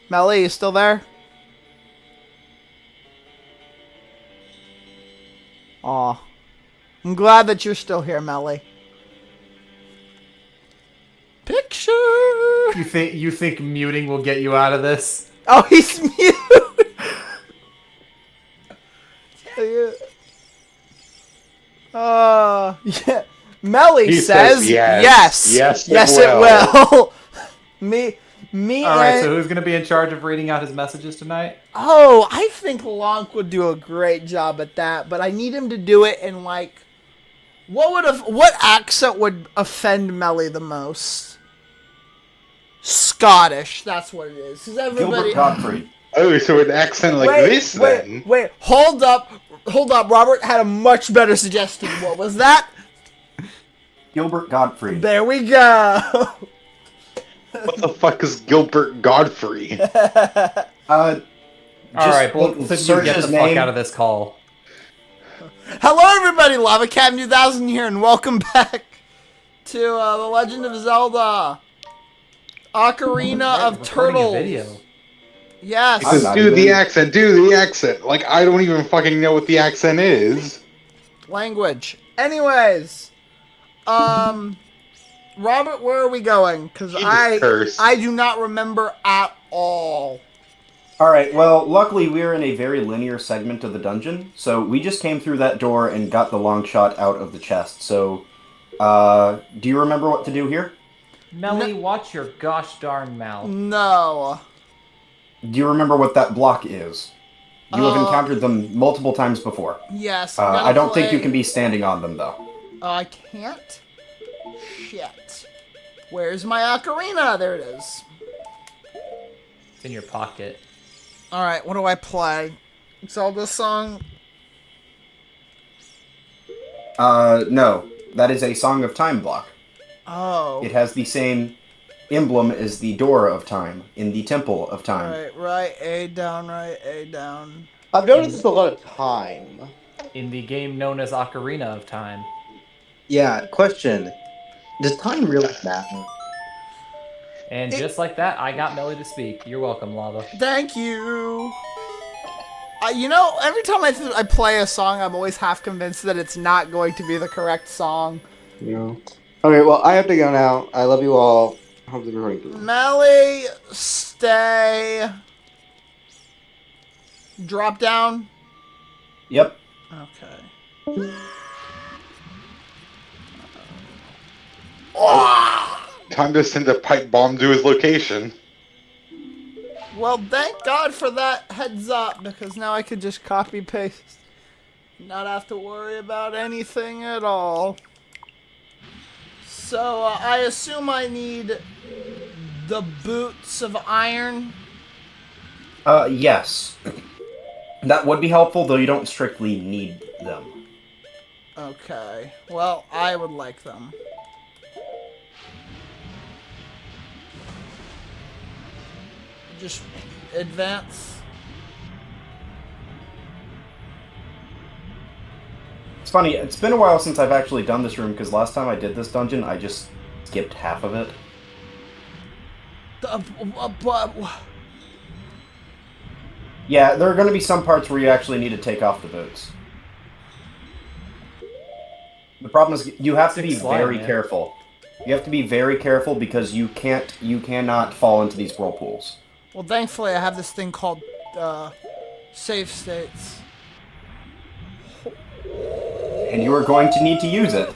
Melly, you still there? Aw. I'm glad that you're still here, Melly. Picture! You think muting will get you out of this? Oh, he's mute! Yeah. Melly He says yes. yes. Yes, It will. me All right, and... so who's going to be in charge of reading out his messages tonight? Oh, I think Lonk would do a great job at that, but I need him to do it in, like... What accent would offend Melly the most? Scottish, that's what it is. Because everybody... Gilbert Gottfried. Oh, so an accent like this then? Wait, hold up. Robert had a much better suggestion. What was that? Gilbert Gottfried. There we go. What the fuck is Gilbert Godfrey? All right, both of you search get his the fuck name. out of this call. Hello, everybody. Lava Cam 2000 here, and welcome back to The Legend of Zelda Ocarina of Recording a Turtles. video. Yes. Because not do even- the accent, do the accent. Like, I don't even fucking know what the accent is. Language. Anyways, Robert, where are we going? Because Jesus I do not remember at all. Alright, well, luckily we're in a very linear segment of the dungeon, so we just came through that door and got the long shot out of the chest, so, do you remember what to do here? Melly, watch your gosh darn mouth. No. Do you remember what that block is? You have encountered them multiple times before. Yes. I don't think you can be standing on them, though. I can't? Shit. Where's my ocarina? There it is. It's in your pocket. Alright, what do I play? Zelda song? No. That is a Song of Time block. Oh. It has the same emblem as the Door of Time in the Temple of Time. Right, A down, right, A down. I've noticed a lot of time. In the game known as Ocarina of Time. Yeah, question. Does time really matter? And just like that, I got Melly to speak. You're welcome, Lava. Thank you. You know, every time I play a song, I'm always half convinced that it's not going to be the correct song. No. Okay, well, I have to go now. I love you all. Hope the recording goes. Melly, stay. Drop down. Yep. Okay. Time to send a pipe bomb to his location. Well, thank God for that heads up, because now I could just copy paste. Not have to worry about anything at all. So, I assume I need the boots of iron. Yes. That would be helpful, though you don't strictly need them. Okay. Well, I would like them. Just advance. It's funny, it's been a while since I've actually done this room, because last time I did this dungeon, I just skipped half of it. Yeah, there are going to be some parts where you actually need to take off the boots. The problem is you have to be very careful. You have to be very careful because you cannot fall into these whirlpools. Well, thankfully, I have this thing called save states. And you are going to need to use it.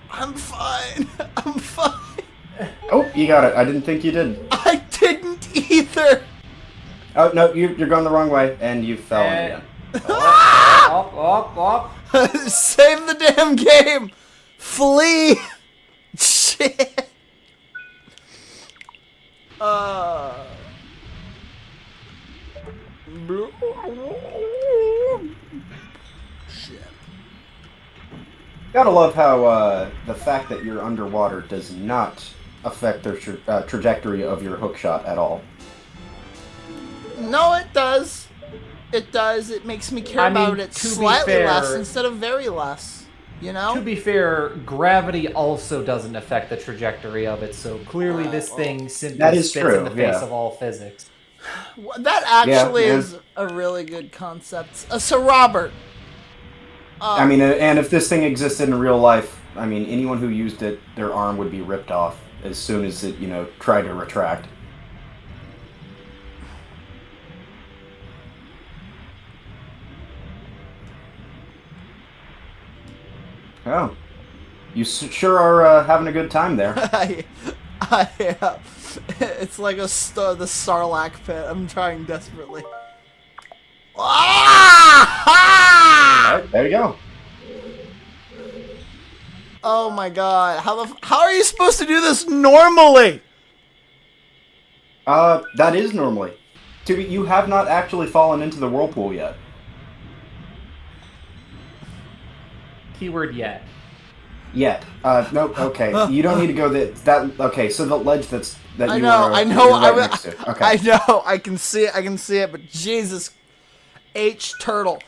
I'm fine. I'm fine. Oh, you got it. I didn't think you did. I didn't either. Oh, no, you're going the wrong way, and you fell in again. Up. Save the damn game. Flee. Shit. Shit. Gotta love how the fact that you're underwater does not affect the trajectory of your hookshot at all. No, it does. It does. It makes me care I mean, about it to be slightly fair- less instead of very less. You To know? be fair, gravity also doesn't affect the trajectory of it, so clearly this thing simply That is spits true, in the face yeah. of all physics. That actually Yeah, is a really good concept. So, Robert. I mean, and if this thing existed in real life, I mean, anyone who used it, their arm would be ripped off as soon as it, tried to retract. Oh. You sure are having a good time there. It's like the Sarlacc pit. I'm trying desperately. Ah! Alright, there you go. Oh my god! How are you supposed to do this normally? That is normally. You have not actually fallen into the whirlpool yet. Keyword yet. Yet. No, okay. You don't need to go okay, so the ledge that I you know, were, I know, you're right next to. Okay. I know, I can see it, but Jesus, H turtle.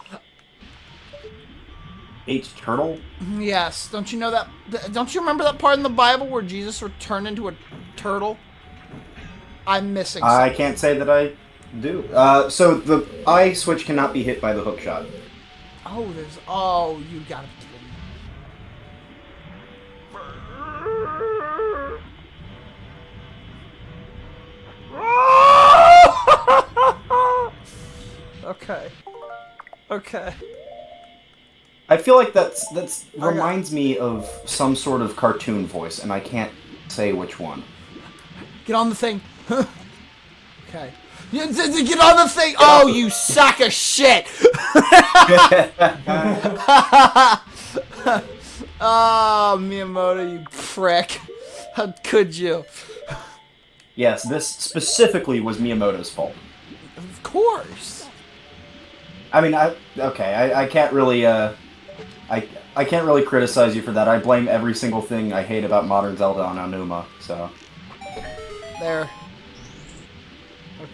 H turtle? Yes, don't you know that? Don't you remember that part in the Bible where Jesus was turned into a turtle? I'm missing something. I can't say that I do. So the eye switch cannot be hit by the hook shot. Oh, you gotta be kidding me. Okay. I feel like that's reminds me of some sort of cartoon voice, and I can't say which one. Get on the thing. Okay. Get on the thing! Oh, you sack of shit! Oh, Miyamoto, you prick. How could you? Yes, this specifically was Miyamoto's fault. Of course. I mean, I can't really, I can't really criticize you for that. I blame every single thing I hate about modern Zelda on Aonuma, so. There.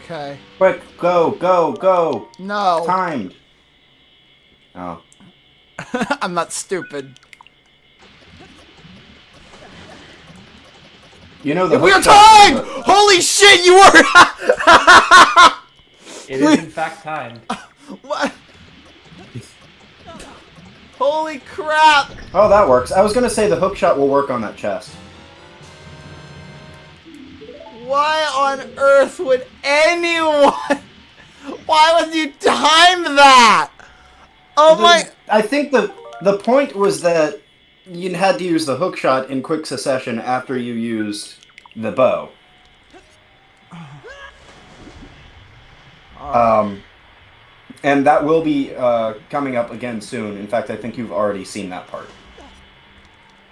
Okay. Quick, go! No. Timed. Oh. I'm not stupid. You know the We are hook shot- timed! Holy shit, you were... It is in fact timed. What? Holy crap! Oh, that works. I was gonna say the hook shot will work on that chest. Why on earth would anyone... Why would you time that? Oh my... I think the point was that you had to use the hook shot in quick succession after you used the bow. And that will be coming up again soon. In fact, I think you've already seen that part.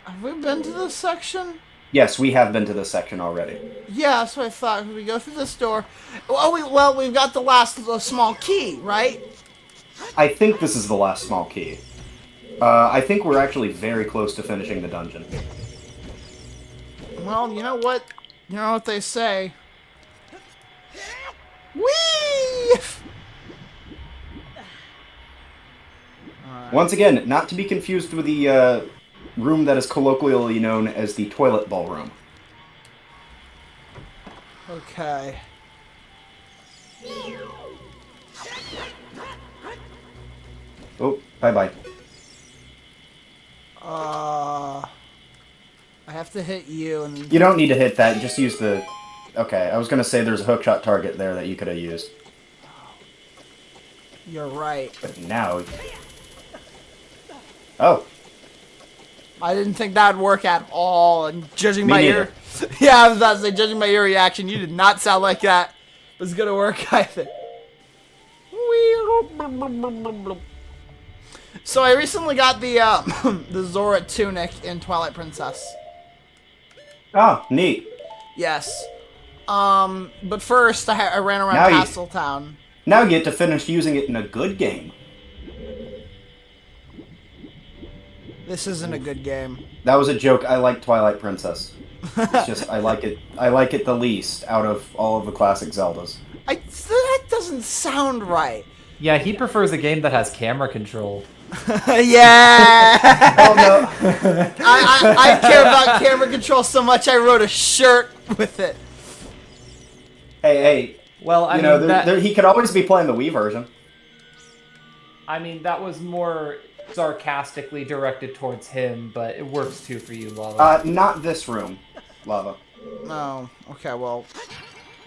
Have we been to this section? Yes, we have been to this section already. Yeah, that's what I thought. We go through this door. Well, we've got the last small key, right? I think this is the last small key. I think we're actually very close to finishing the dungeon. Well, you know what? You know what they say. Whee! Once again, not to be confused with the room that is colloquially known as the toilet ballroom. Okay. Oh, bye-bye. I have to hit you and... You don't need to hit that, just use the... Okay, I was gonna say there's a hookshot target there that you could have used. You're right. But now... Oh. I didn't think that would work at all, and judging Me by neither. your... Yeah, I was about to say, judging by your reaction, you did not sound like that was gonna work either. So I recently got the, the Zora tunic in Twilight Princess. Oh, neat. Yes. But first, I ran around Now you- Castletown. Now you get to finish using it in a good game. This isn't a good game. That was a joke. I like Twilight Princess. It's just I like it the least out of all of the classic Zeldas. That doesn't sound right. Yeah, he prefers a game that has camera control. Yeah. Oh no. I care about camera control so much. I wrote a shirt with it. Hey, Well, I you mean, know, he could always be playing the Wii version. I mean, that was more sarcastically directed towards him, but it works too for you, Lava. Not this room, Lava. No. Okay. Well,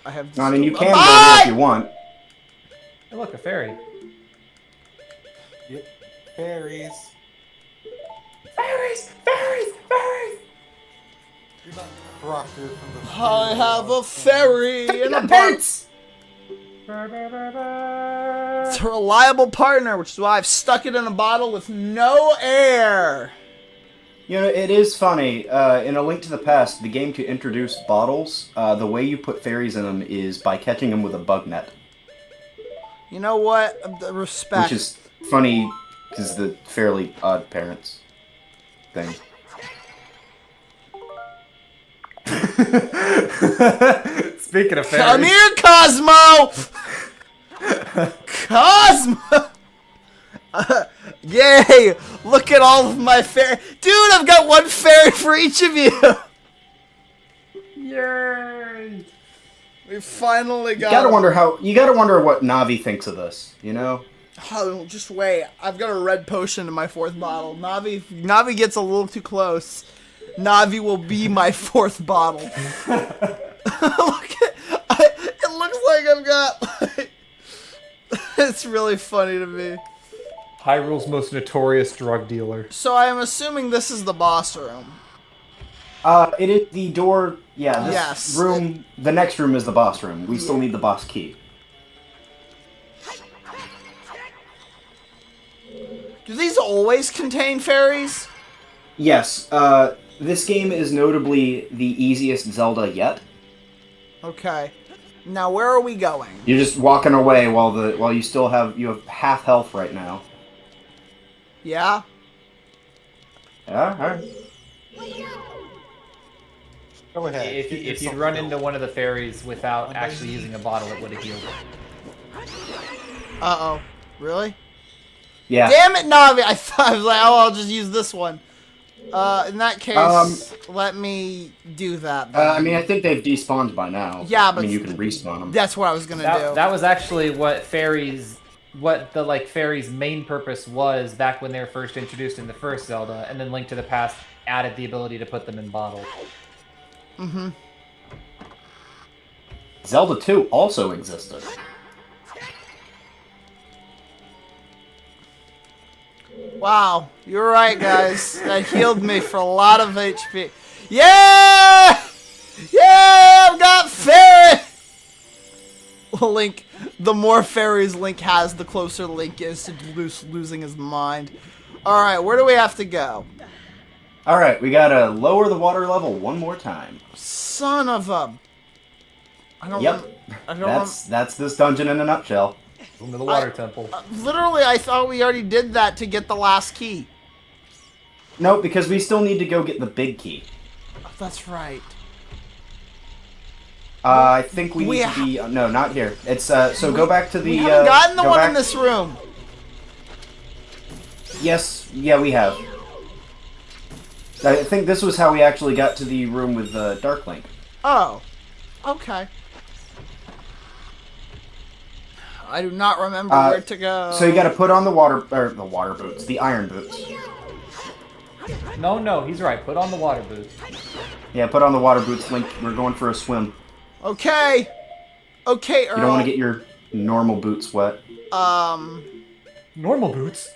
I have. I mean, you can go Bye! there if you want. Hey, look, a fairy. Yep. Fairies. Fairies! Fairies! Fairies! You're not Crocker from the I have a fairy in a boat. Pants! It's a reliable partner, which is why I've stuck it in a bottle with no air. You know, it is funny. In A Link to the Past, the game to introduce bottles, the way you put fairies in them is by catching them with a bug net. You know what? The respect. Which is funny, because the Fairly Odd Parents thing. Speaking of Come fairies, here, Cosmo! Cosmo! Yay! Look at all of my fairy. Dude, I've got one fairy for each of you! yay! We finally got You gotta wonder what Navi thinks of this, you know? Oh, just wait. I've got a red potion in my fourth bottle. Navi gets a little too close. Navi will be my fourth bottle. It looks like I've got. It's really funny to me. Hyrule's most notorious drug dealer. So I am assuming this is the boss room. It is the door. Yeah, this Yes. room. The next room is the boss room. We still need the boss key. Do these always contain fairies? Yes. This game is notably the easiest Zelda yet. Okay. Now where are we going? You're just walking away while you still have half health right now. Yeah? Yeah. All right. Go ahead. If you'd run into one of the fairies without actually using a bottle, it would have healed. Uh-oh. Really? Yeah. Damn it, Navi! I thought I was like, oh, I'll just use this one. In that case, let me do that. Then. I mean, I think they've despawned by now. Yeah, but I mean, you can respawn them. That's what I was gonna do. That was actually what fairies main purpose was back when they were first introduced in the first Zelda, and then Link to the Past added the ability to put them in bottles. Mm-hmm. Zelda 2 also existed. Wow, you're right, guys. That healed me for a lot of HP. Yeah! Yeah, I've got fairy! Link, the more fairies Link has, the closer Link is to losing his mind. Alright, where do we have to go? Alright, we gotta lower the water level one more time. Son of a... I don't Yep. That's this dungeon in a nutshell. Room to the water temple. Literally, I thought we already did that to get the last key. No, because we still need to go get the big key. Oh, that's right. I think we We need to be... no, not here. It's, so go back to the... We haven't gotten the go one back- in this room. Yes, yeah, we have. I think this was how we actually got to the room with Dark Link. Oh. Okay. I do not remember where to go. So you gotta put on the water boots, the iron boots. No, he's right. Put on the water boots. Yeah, put on the water boots, Link. We're going for a swim. Okay. Okay, Earl. You don't want to get your normal boots wet. Normal boots?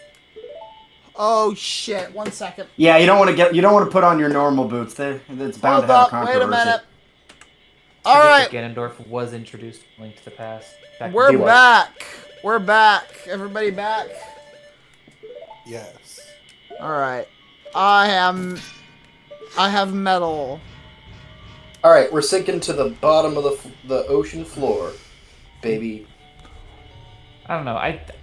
Oh shit! 1 second. Yeah, you don't want to put on your normal boots. It's bound Hold to have up. controversy. Wait a minute. I All guess right. that Ganondorf was introduced in Link to the Past. Back We're in- back. We're back. Everybody back. Yes. All right. I have metal. All right, we're sinking to the bottom of the ocean floor, baby. I don't know.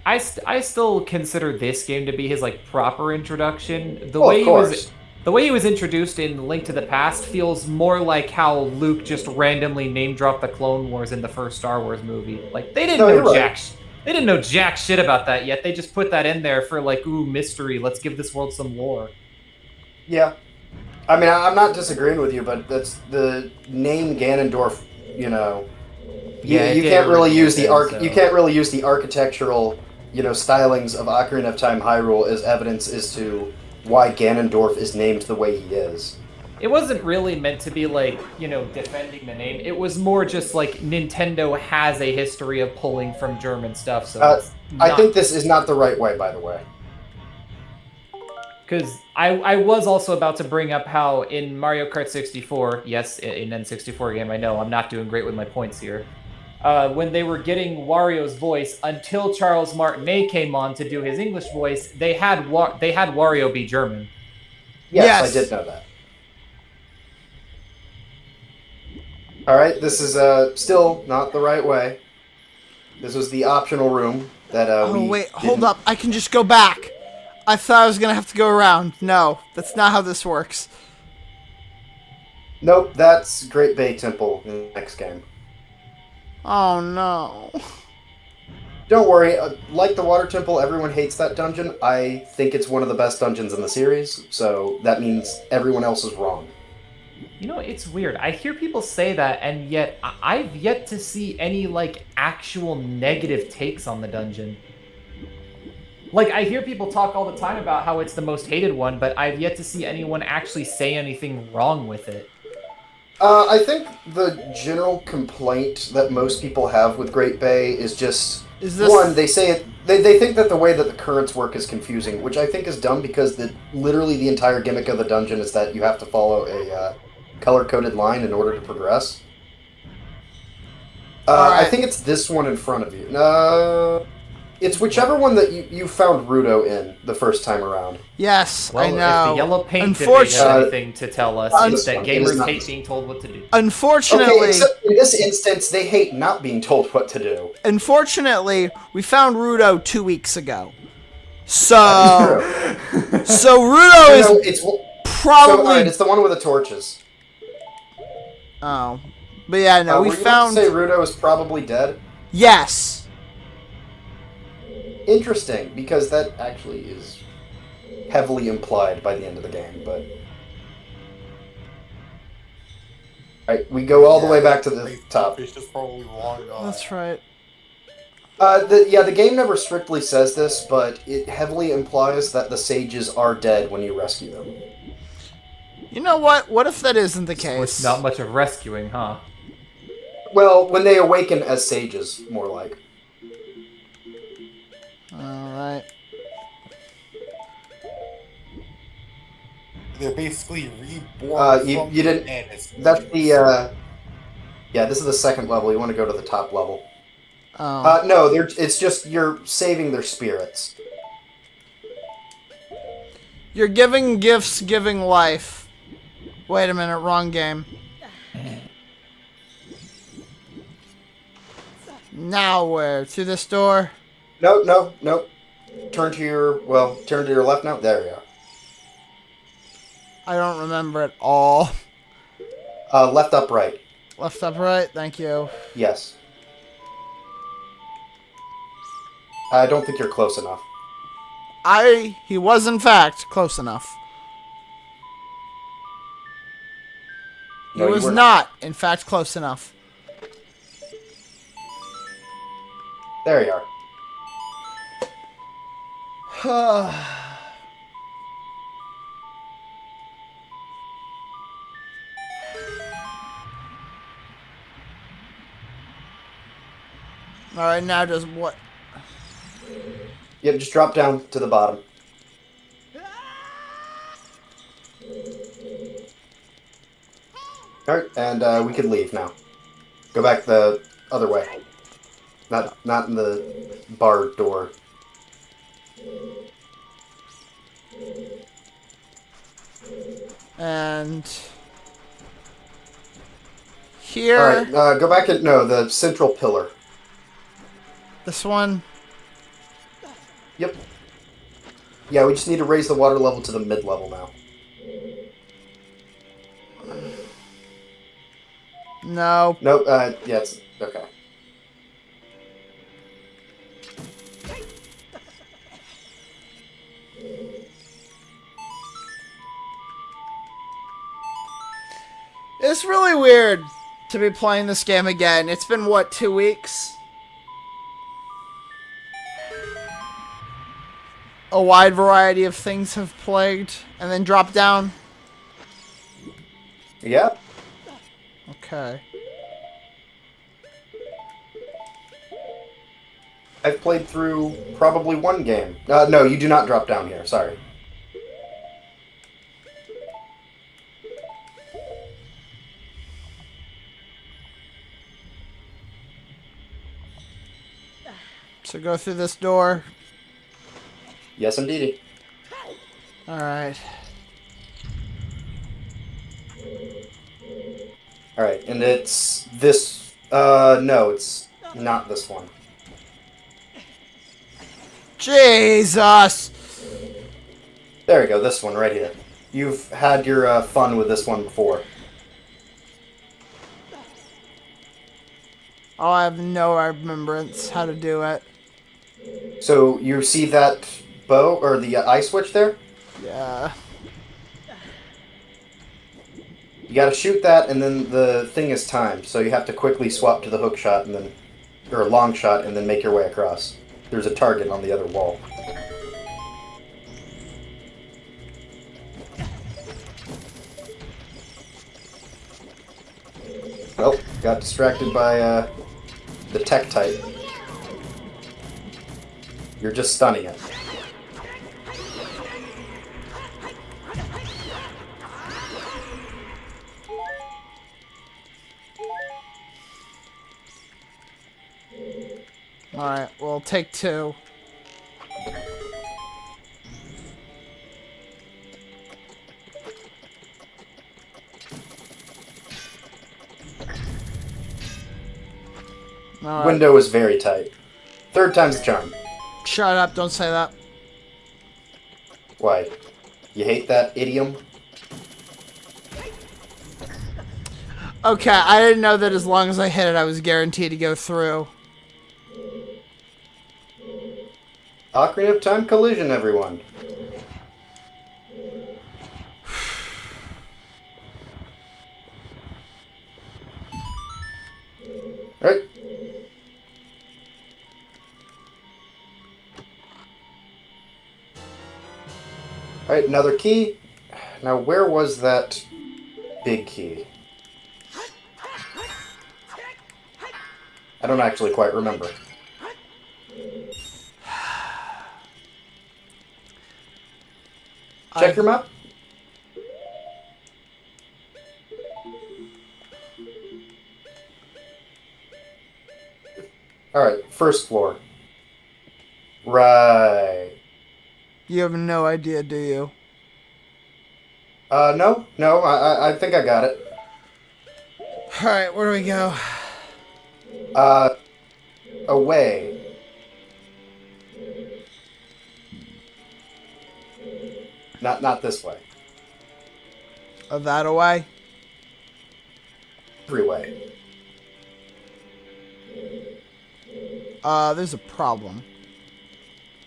I still consider this game to be his like proper introduction. The Oh, way of course. the way he was introduced in Link to the Past feels more like how Luke just randomly name dropped the Clone Wars in the first Star Wars movie. Like they didn't No, know you're right. jack. They didn't know jack shit about that yet. They just put that in there for like, ooh, mystery. Let's give this world some lore. Yeah. I mean, I'm not disagreeing with you, but that's the name Ganondorf. You know, Yeah, you it can't really did use the everything, so- you can't really use the architectural, stylings of Ocarina of Time Hyrule as evidence as to why Ganondorf is named the way he is. It wasn't really meant to be like, defending the name. It was more just like Nintendo has a history of pulling from German stuff, so it's I think this is not the right way, by the way. Because I was also about to bring up how in Mario Kart 64, yes, in N64 game, I know I'm not doing great with my points here. When they were getting Wario's voice, until Charles Martinet came on to do his English voice, they had Wario be German. Yes, Yes. I did know that. All right, this is still not the right way. This was the optional room that Oh, wait, hold up. I can just go back. I thought I was going to have to go around. No, that's not how this works. Nope, that's Great Bay Temple in the next game. Oh, no. Don't worry, like the Water Temple, everyone hates that dungeon. I think it's one of the best dungeons in the series, so that means everyone else is wrong. It's weird. I hear people say that, and yet I've yet to see any, actual negative takes on the dungeon. Like, I hear people talk all the time about how it's the most hated one, but I've yet to see anyone actually say anything wrong with it. I think the general complaint that most people have with Great Bay is just... Is this... One, they say it. They think that the way that the currents work is confusing, which I think is dumb because literally the entire gimmick of the dungeon is that you have to follow a color-coded line in order to progress. Alright. I think it's this one in front of you. It's whichever one that you found Rudo in the first time around. Yes, Well, I know. if the yellow paint debate Unfortunately, has anything to tell us, it's that it is gamers not. hate being told what to do. Okay, unfortunately, except in this instance, they hate not being told what to do. we found Rudo 2 weeks ago. So, That's so Rudo No, is it's so, probably... alright, it's the one with the torches. Oh. But yeah, no, we were you about found... to say Rudo is probably dead? Yes. Interesting, because that actually is heavily implied by the end of the game, but... Alright, we go all the way back to the top. Fish is probably long gone. That's right. The game never strictly says this, but it heavily implies that the sages are dead when you rescue them. You know what? What if that isn't the It's case? not much of rescuing, huh? Well, when they awaken as sages, more like. Alright. They're basically reborn. You from didn't- the dead as That's sages. the, Yeah, this is the second level. You want to go to the top level. Oh. No, it's just you're saving their spirits. You're giving gifts, giving life. Wait a minute, wrong game. Now where? To this door? No. Turn to your left now. There you I don't remember at all. are. Left, up, right. Left, up, right. Thank you. Yes. I don't think you're close enough. He was in fact close enough. He No, you was were not, in fact, close enough. There you are. Alright, now just what? Yep, just drop down to the bottom. Alright, and we can leave now. Go back the other way. Not in the bar door. And... Here... Alright, go back and... No, the central pillar. This one... Yep. Yeah, we just need to raise the water level to the mid-level now. No. Nope, yeah, it's... Okay. It's really weird to be playing this game again. It's been, what, 2 weeks? A wide variety of things have plagued and then dropped down. Yeah. Okay. I've played through probably one game. No, you do not drop down here. Sorry. So go through this door. Yes, indeedy. Alright. Alright, and it's this... no, it's not this one. Jesus! There we go, this one right here. You've had your fun with this one before. Oh, I have no remembrance how to do it. So, you see that bow, or the eye switch there? Yeah. You gotta shoot that, and then the thing is timed, so you have to quickly swap to the hook shot, and then... or a long shot, and then make your way across. There's a target on the other wall. Well, got distracted by, the tech type. You're just stunning it. Alright, well, take 2. Alright. Window is very tight. Third time's the charm. Shut up, don't say that. Why? You hate that idiom? Okay, I didn't know that as long as I hit it, I was guaranteed to go through. Ocarina of Time collision, everyone. Right. Alright, another key. Now, where was that big key? I don't actually quite remember. Check your map. Alright, first floor. Right. You have no idea, do you? No, I think I got it. Alright, where do we go? Away. Not this way. Oh, that away? Every way. There's a problem.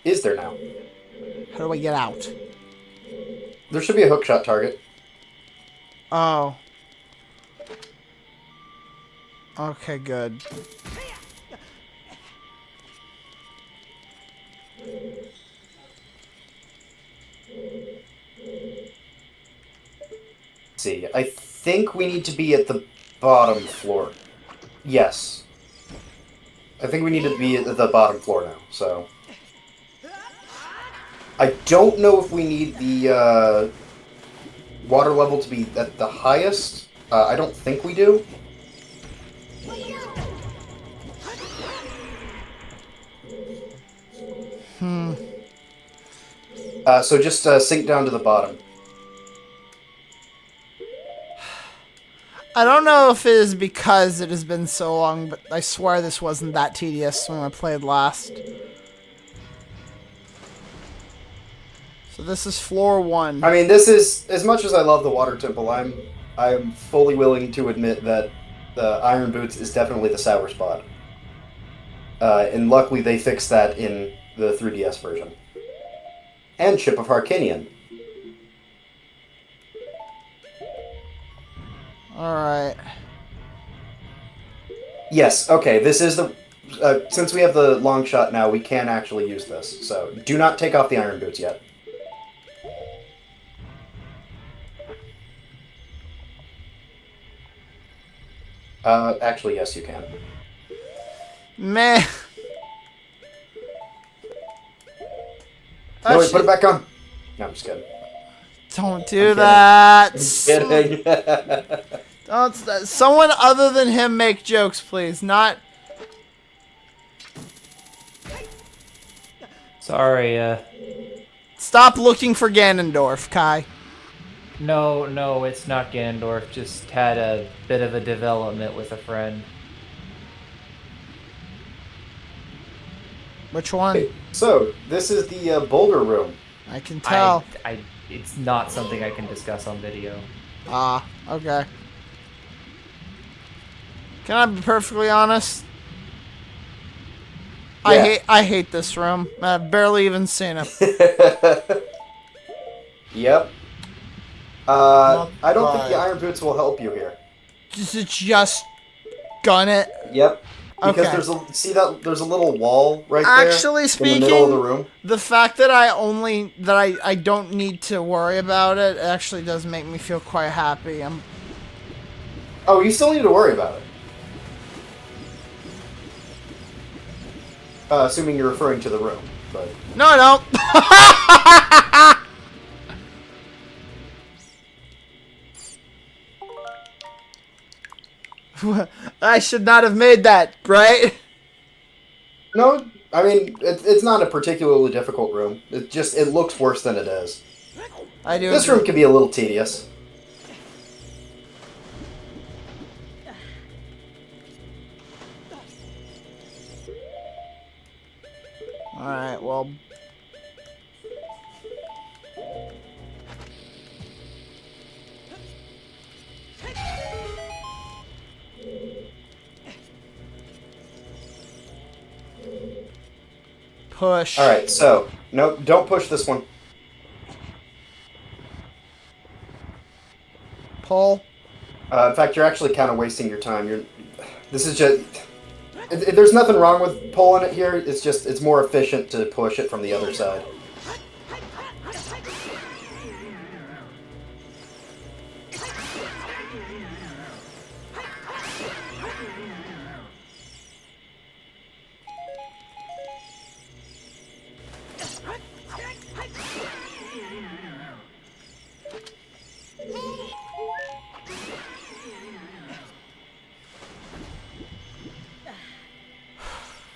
Is there now? How do I get out? There should be a hookshot target. Oh. Okay, good. Let's see, I think we need to be at the bottom floor. Yes. I think we need to be at the bottom floor now, so... I don't know if we need the water level to be at the highest. I don't think we do. So just sink down to the bottom. I don't know if it is because it has been so long, but I swear this wasn't that tedious when I played last. So this is floor 1. I mean, this is, as much as I love the Water Temple, I'm fully willing to admit that the Iron Boots is definitely the sour spot. And luckily they fixed that in the 3DS version. And Chip of Harkinian. Alright. Yes. Okay. This is the. Since we have the long shot now, we can actually use this. So do not take off the iron boots yet. Actually, yes, you can. Man. No, wait, put it back on. No, I'm just kidding. Don't do I'm that. kidding. Don't. Someone other than him make jokes, please. Not. Sorry, Stop looking for Ganondorf, Kai. no, it's not Ganondorf. Just had a bit of a development with a friend. Which one? So this is the boulder room. I can tell. It's not something I can discuss on video. Ah, okay. Can I be perfectly honest? Yeah. I hate this room. I've barely even seen it. Yep. Not I don't think the bad. iron boots will help you here. Just gun it. Yep. Because Okay. there's a little wall right there Actually in speaking, the middle of the room. the fact that I don't need to worry about it actually does make me feel quite happy. Oh, you still need to worry about it. Assuming you're referring to the room, but No, I don't. I should not have made that, right? no, I mean it's not a particularly difficult room. It looks worse than it is. I do. This room can be a little tedious. All right. Well. Push. All right, so no, don't push this one. Pull. In fact, you're actually kind of wasting your time. This is just. There's nothing wrong with pulling it here. It's more efficient to push it from the other side.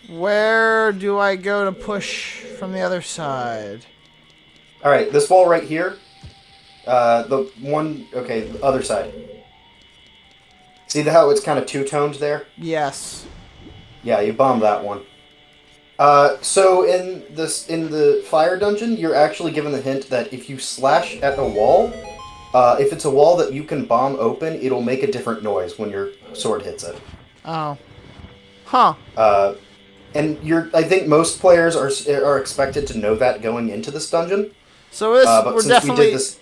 Where do I go to push from the other side? All right, this wall right here. The other side. See how it's kind of two-toned there? Yes. Yeah, you bombed that one. So in the fire dungeon, you're actually given the hint that if you slash at a wall, if it's a wall that you can bomb open, it'll make a different noise when your sword hits it. Oh. Huh. And I think most players are expected to know that going into this dungeon. So this But since we did this,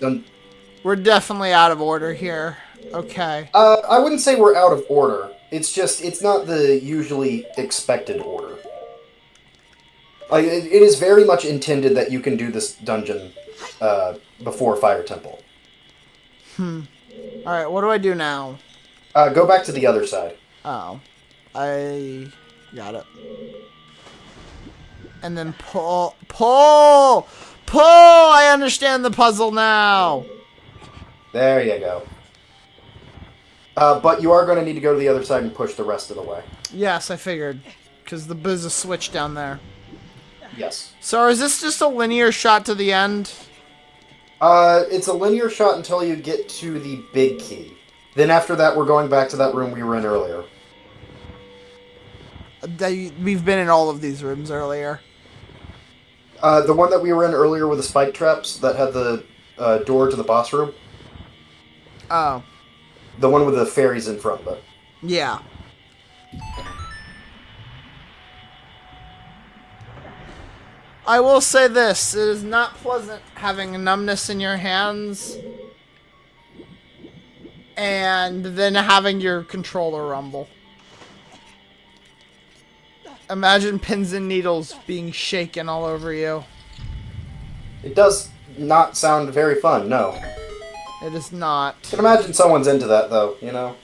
we're definitely out of order here. Okay. I wouldn't say we're out of order. It's not the usually expected order. Like it is very much intended that you can do this dungeon before Fire Temple. All right. What do I do now? Go back to the other side. Oh, I got it. And then pull. I understand the puzzle now. There you go. But you are going to need to go to the other side and push the rest of the way. Yes, I figured, because there's a switch down there. Yes. So is this just a linear shot to the end? It's a linear shot until you get to the big key. Then after that, we're going back to that room we were in earlier. We've been in all of these rooms earlier. The one that we were in earlier with the spike traps that had the door to the boss room. Oh. The one with the fairies in front of it. Yeah. I will say this, it is not pleasant having a numbness in your hands. and then having your controller rumble. Imagine pins and needles being shaken all over you. It does not sound very fun, no. It is not. I can imagine someone's into that, though, you know?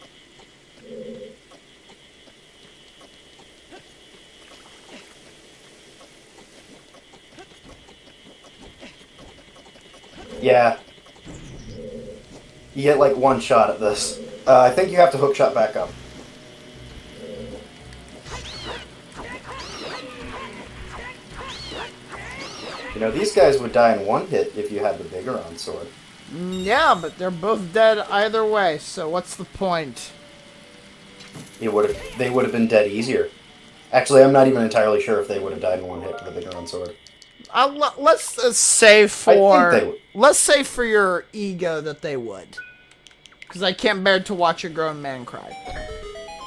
Yeah. You get like one shot at this. I think you have to hookshot back up. You know, these guys would die in one hit if you had the Viggoron sword. Yeah, but they're both dead either way, so what's the point? They would have been dead easier. Actually, I'm not even entirely sure if they would have died in one hit with the Viggoron sword. Let's say for... I think they would. Let's say for your ego that they would. Because I can't bear to watch a grown man cry.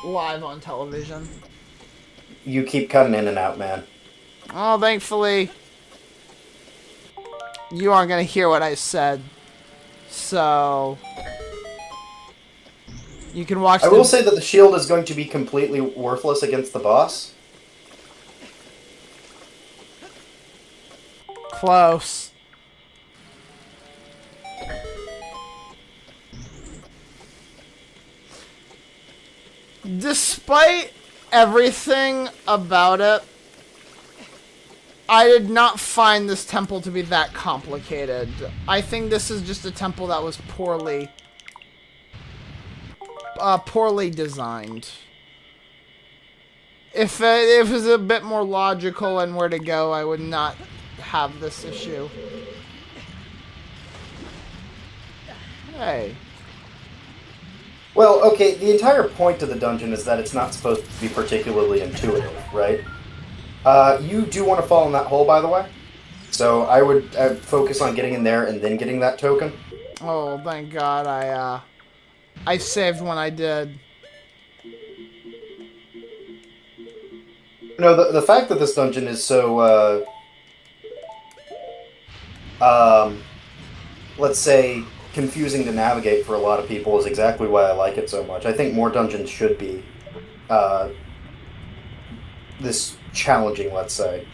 Live on television. You keep cutting in and out, man. Oh, thankfully... you aren't going to hear what I said. So... you can watch I will say that the shield is going to be completely worthless against the boss. Close. Despite everything about it, I did not find this temple to be that complicated. I think this is just a temple that was poorly designed. If it was a bit more logical and where to go, I would not have this issue. Hey. Well, okay, the entire point of the dungeon is that it's not supposed to be particularly intuitive, right? You do want to fall in that hole, by the way. So I would focus on getting in there and then getting that token. Oh, thank God I saved when I did. No, the fact that this dungeon is so, let's say, confusing to navigate for a lot of people is exactly why I like it so much. I think more dungeons should be, this challenging, let's say.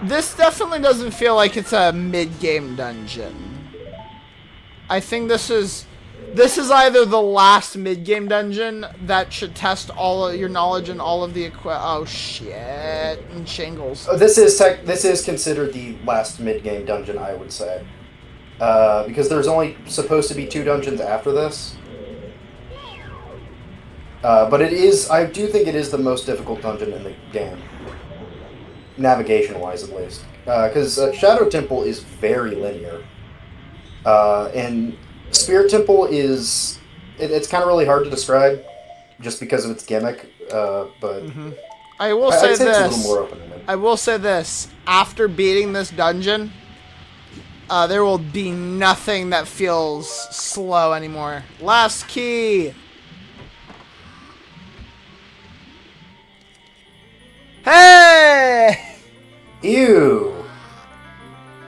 This definitely doesn't feel like it's a mid-game dungeon. I think this is either the last mid-game dungeon that should test all of your knowledge and all of the oh shit, and shingles. This is considered the last mid-game dungeon, I would say. Because there's only supposed to be 2 dungeons after this. But I do think it is the most difficult dungeon in the game. Navigation-wise, at least. Because Shadow Temple is very linear. And Spirit Temple is... It's kind of really hard to describe, just because of its gimmick, but... I will say I'd say this. It's a little more open-ended. I will say this. After beating this dungeon, there will be nothing that feels slow anymore. Last key! Hey! Ew!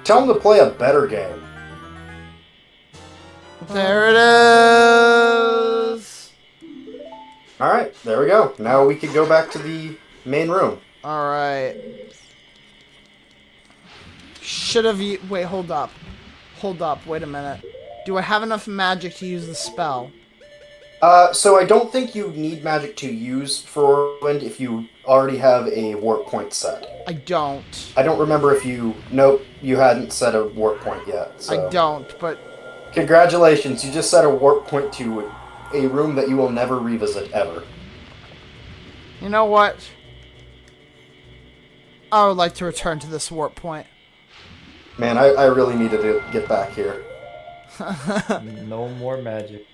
Tell them to play a better game. There it is! Alright, there we go. Now we can go back to the main room. Alright. Should have... Wait, hold up. Hold up, wait a minute. Do I have enough magic to use the spell? So I don't think you need magic to use for Wind if you already have a warp point set. I don't. I don't remember if you... Nope, you hadn't set a warp point yet. So. I don't, but... Congratulations, you just set a warp point to a room that you will never revisit, ever. You know what? I would like to return to this warp point. Man, I really need to get back here. No more magic.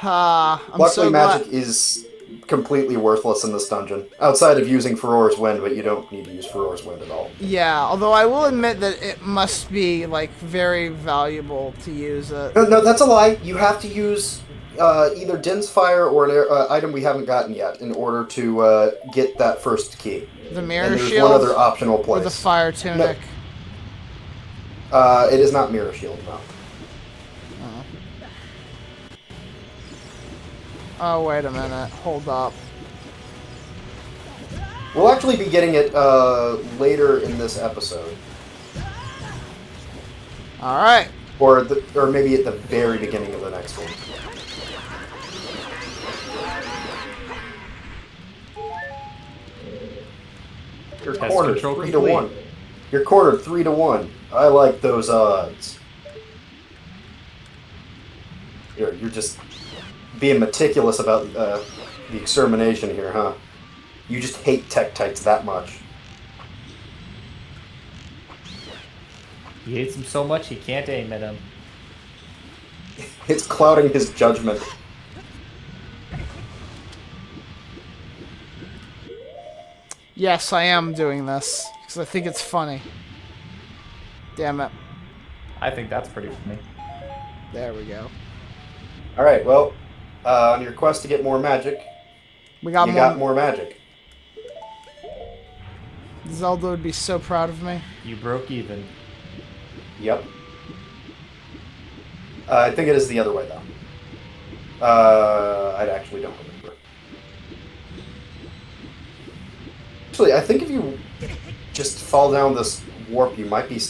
I'm Luckily, so glad. magic is completely worthless in this dungeon. Outside of using Furor's Wind, but you don't need to use Furor's Wind at all. Yeah, although I will admit that it must be, like, very valuable to use it. No, that's a lie. You have to use either Din's Fire or an item we haven't gotten yet in order to get that first key. The Mirror And there's Shield? one other optional place. Or the Fire Tunic? It is not Mirror Shield, no. Oh, wait a minute. Hold up. We'll actually be getting it later in this episode. Alright. Or maybe at the very beginning of the next one. You're Test cornered control 3 to complete. 1. You're cornered 3 to 1. I like those odds. You're just being meticulous about the extermination here, huh? You just hate Tektites that much. He hates him so much he can't aim at him. It's clouding his judgment. Yes, I am doing this. Because I think it's funny. Damn it. I think that's pretty funny. There we go. Alright, well, on your quest to get more magic, We got you more. got more magic. Zelda would be so proud of me. You broke even. Yep. I think it is the other way, though. I actually don't remember. Actually, I think if you just fall down this warp, you might be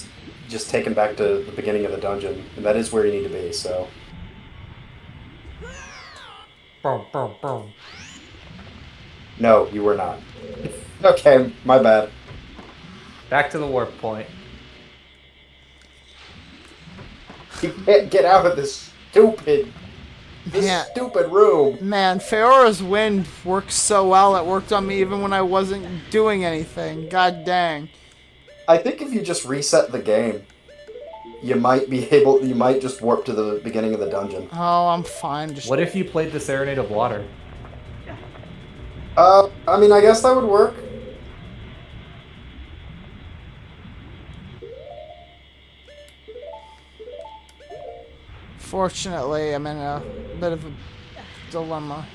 just taken back to the beginning of the dungeon, and that is where you need to be, so... Boom, boom, boom. No, you were not. Okay, my bad. Back to the warp point. You can't get out of this stupid room. Man, Feora's wind works so well. It worked on me even when I wasn't doing anything. God dang. I think if you just reset the game, you might just warp to the beginning of the dungeon. Oh, I'm fine. Just What if you played the Serenade of Water? I mean, I guess that would work. Fortunately, I'm in a bit of a dilemma.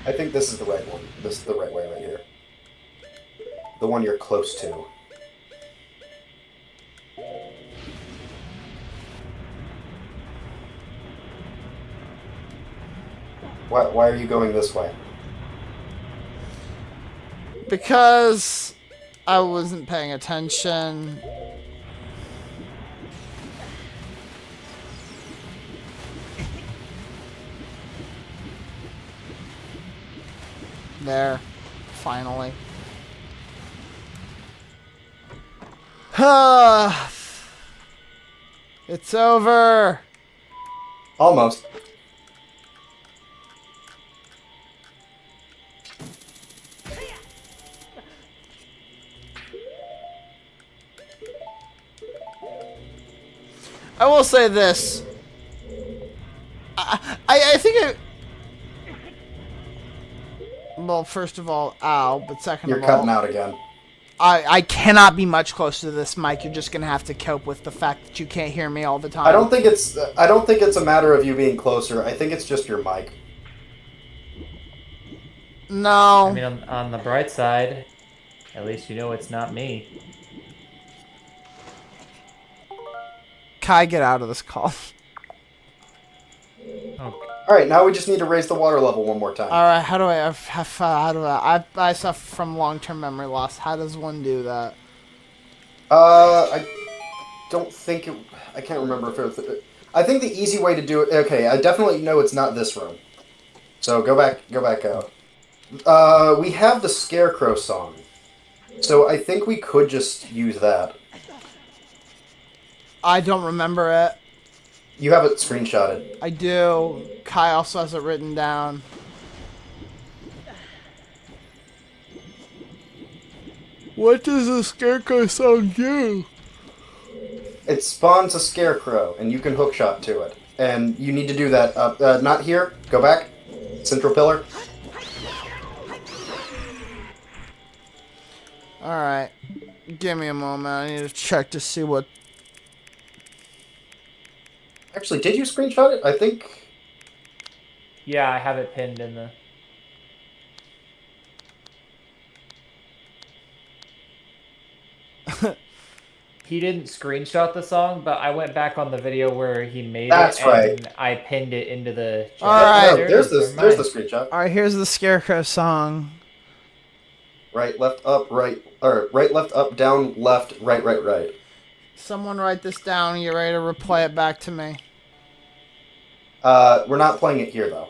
I think this is the right one. This is the right way right here. The one you're close to. Why are you going this way? Because I wasn't paying attention. There. Finally. It's over. Almost. I will say this. I think it... Well, first of all, ow, but second You're of all... cutting out again. I cannot be much closer to this mic. You're just gonna have to cope with the fact that you can't hear me all the time. I don't think it's a matter of you being closer. I think it's just your mic. No. I mean, on the bright side, at least you know it's not me. Kai, get out of this call. Oh, Alright, now we just need to raise the water level one more time. Alright, how do I suffer from long-term memory loss. How does one do that? I don't think I can't remember if it was... I think the easy way to do it... Okay, I definitely know it's not this room. So go back out. We have the Scarecrow song. So I think we could just use that. I don't remember it. You have it screenshotted. I do. Kai also has it written down. What does the Scarecrow song do? It spawns a Scarecrow, and you can hookshot to it. And you need to do that. Not here. Go back. Central pillar. Alright. Give me a moment. I need to check to see what... Actually, did you screenshot it? I think... yeah, I have it pinned in the... He didn't screenshot the song, but I went back on the video where he made That's it, right. and I pinned it into the chat. Alright. No, there's the screenshot. Alright, here's the Scarecrow song. Right, left, up, right, or right, left, up, down, left, right, right, right. Someone write this down and get ready to replay it back to me. We're not playing it here though.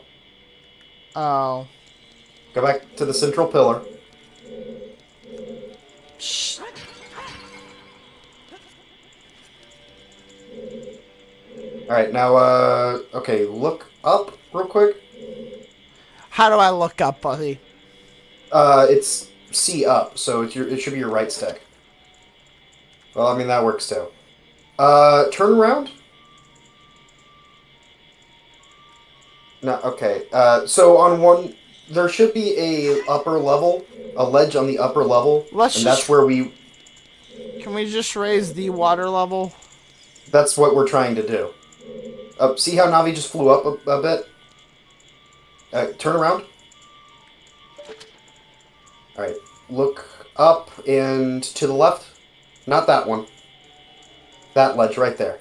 Oh. Go back to the central pillar. Shh. Alright, now, okay, look up real quick. How do I look up, buddy? It's C up, so it should be your right stick. Well, I mean, that works too. Turn around? No, okay. So on one, there should be a upper level, a ledge on the upper level, Let's and just- that's where we, Can we just raise the water level? that's what we're trying to do. See how Navi just flew up a bit? Turn around. Alright, look up and to the left. Not that one. That ledge right there.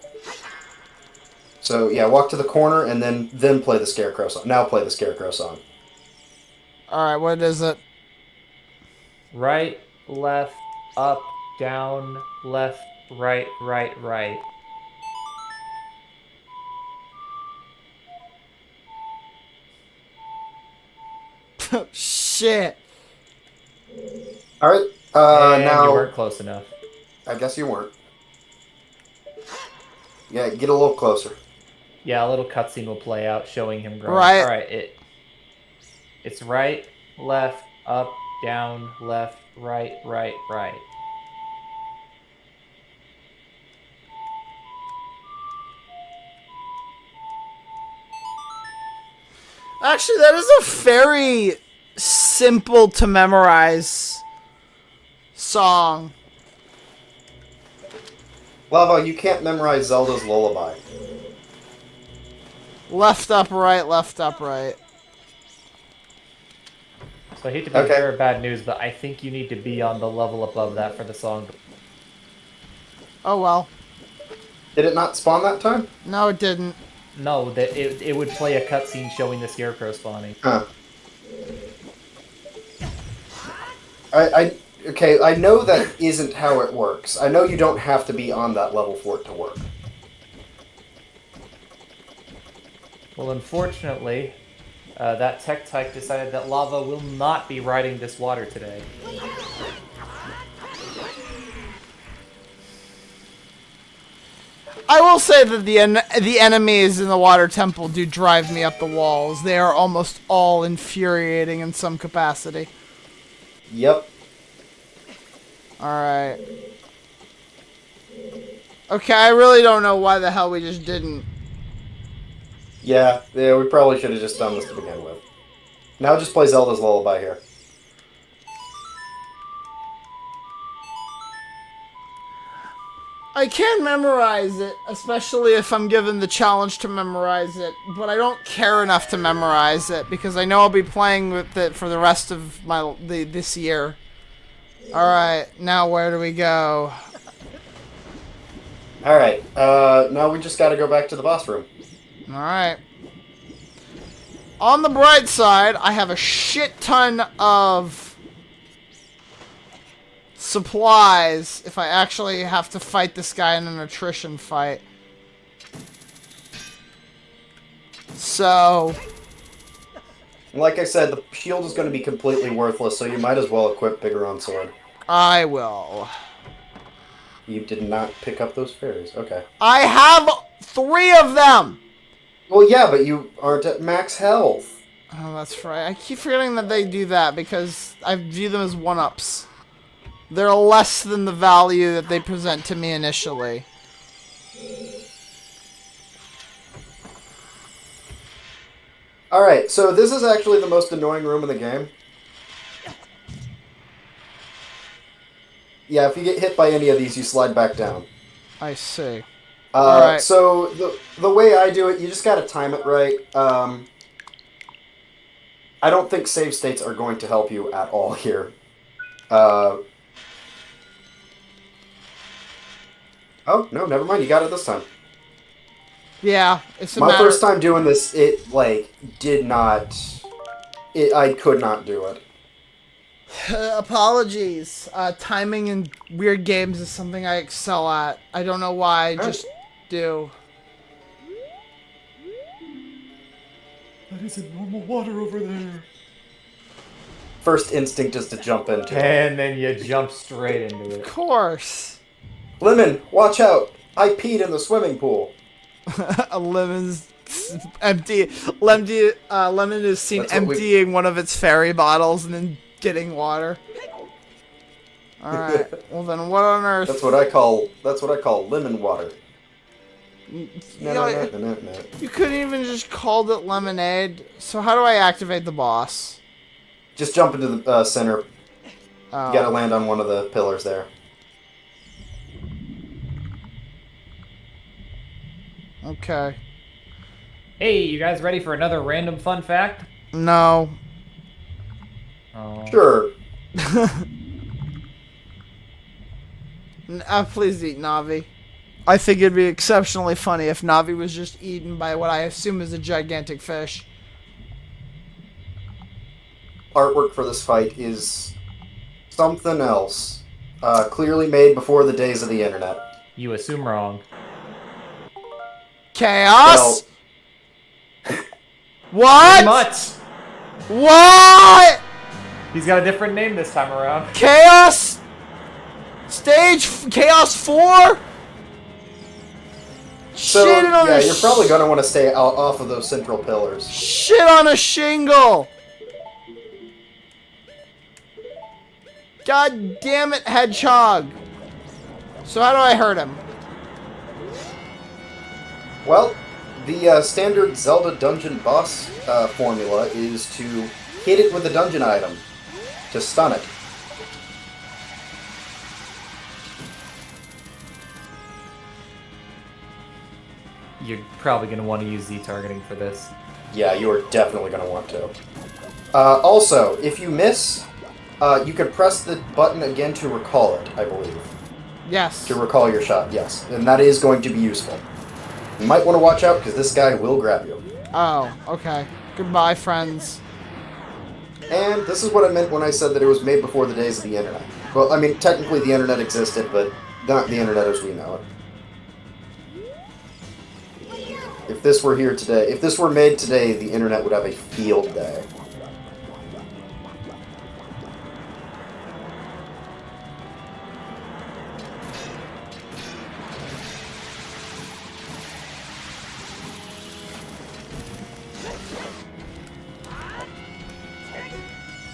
So, yeah, walk to the corner and then play the Scarecrow song. Now play the Scarecrow song. Alright, what is it? Right, left, up, down, left, right, right, right. Shit. Alright, And now... you weren't close enough. I guess you weren't. Yeah, get a little closer. Yeah, a little cutscene will play out showing him growing. Right. Alright, it's right, left, up, down, left, right, right, right. Actually, that is a very simple to memorize song. Lava, you can't memorize Zelda's Lullaby. Left, up, right, left, up, right. So I hate to be Okay. bearer of bad news, but I think you need to be on the level above that for the song. Oh well. Did it not spawn that time? No, it didn't. No, that it would play a cutscene showing the Scarecrow spawning. Huh. Okay, I know that isn't how it works. I know you don't have to be on that level for it to work. Well, unfortunately, that tech type decided that Lava will not be riding this water today. I will say that the enemies in the water temple do drive me up the walls. They are almost all infuriating in some capacity. Yep. Alright. Okay, I really don't know why the hell we just didn't. Yeah, we probably should have just done this to begin with. Now just play Zelda's Lullaby here. I can memorize it, especially if I'm given the challenge to memorize it, but I don't care enough to memorize it because I know I'll be playing with it for the rest of this year. Alright, now where do we go? Alright, now we just gotta go back to the boss room. Alright. On the bright side, I have a shit ton of supplies if I actually have to fight this guy in an attrition fight. So, Like I said, the shield is going to be completely worthless, so you might as well equip Bigoron Sword. I will. You did not pick up those fairies. Okay. I have 3 of them! Well, yeah, but you aren't at max health. Oh, that's right. I keep forgetting that they do that because I view them as 1-ups. They're less than the value that they present to me initially. Alright, so this is actually the most annoying room in the game. Yeah, if you get hit by any of these, you slide back down. I see. Alright. So, the way I do it, you just gotta time it right. I don't think save states are going to help you at all here. Oh, no, never mind. You got it this time. Yeah, it's a My matter. first time doing this, it, like, did not... I could not do it. Apologies. Timing in weird games is something I excel at. I don't know why, I just do. That isn't normal water over there. First instinct is to jump into it. And then you jump straight into Of it. course. Lemon, watch out! I peed in the swimming pool. A lemon's empty. Lemon is seen That's what we- emptying one of its fairy bottles and then getting water. Alright. Well then, what on earth? That's what I call lemon water. You No, know, no, no, no, no. you couldn't even just called it lemonade. So how do I activate the boss? Just jump into the center. Oh. You gotta land on one of the pillars there. Okay. Hey, you guys ready for another random fun fact? No. Oh. Sure. Please eat Navi. I think it'd be exceptionally funny if Navi was just eaten by what I assume is a gigantic fish. Artwork for this fight is something else. Clearly made before the days of the internet. You assume wrong. Chaos? Well, What? Much. What? He's got a different name this time around. Chaos? Chaos 4? so, Shit on yeah, a you're probably gonna want to stay off of those central pillars. shit on a shingle. God damn it, Hedgehog. So how do I hurt him? Well, the standard Zelda dungeon boss formula is to hit it with a dungeon item to stun it. You're probably going to want to use Z-targeting for this. Yeah, you are definitely going to want to. Also, if you miss, you can press the button again to recall it, I believe. Yes. To recall your shot, yes. And that is going to be useful. You might want to watch out, because this guy will grab you. Oh, okay. Goodbye, friends. And this is what I meant when I said that it was made before the days of the internet. Well, I mean, technically the internet existed, but not the internet as we know it. If this were here today, if this were made today, the internet would have a field day.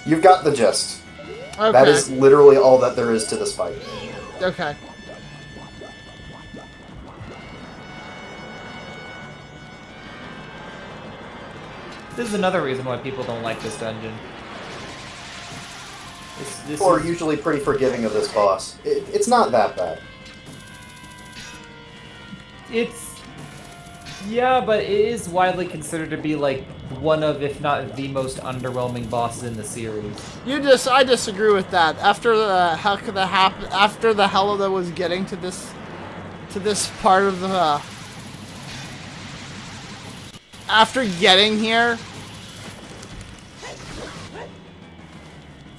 You've got the gist. Okay. That is literally all that there is to this fight. Okay. This is another reason why people don't like this dungeon. This People are is- usually pretty forgiving of this boss. It's not that bad. It's... Yeah, but it is widely considered to be, like, one of, if not the most underwhelming bosses in the series. I disagree with that. After the heck of the after the hell that was getting to this part of the after getting here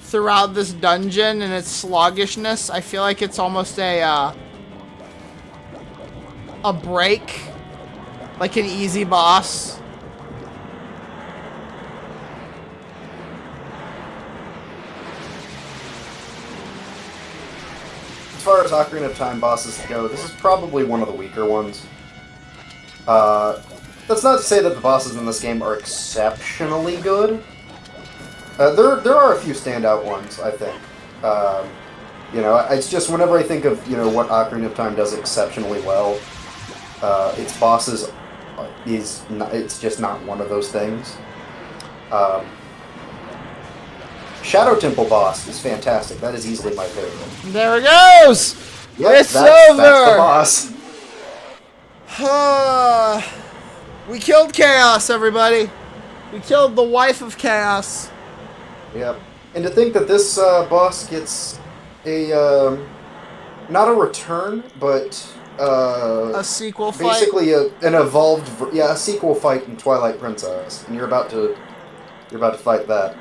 throughout this dungeon and its sluggishness, I feel like it's almost a break, like an easy boss. As far as Ocarina of Time bosses go, this is probably one of the weaker ones. That's not to say that the bosses in this game are exceptionally good. There are a few standout ones, I think. You know, it's just whenever I think of, you know, what Ocarina of Time does exceptionally well, its bosses it's just not one of those things. Shadow Temple boss is fantastic. That is easily my favorite. There it goes. Yep, It's that's over. That's the boss. We killed Chaos, everybody. We killed the wife of Chaos. Yep. And to think that this boss gets a not a return, but A sequel fight? basically an evolved, a sequel fight in Twilight Princess, and you're about to fight that.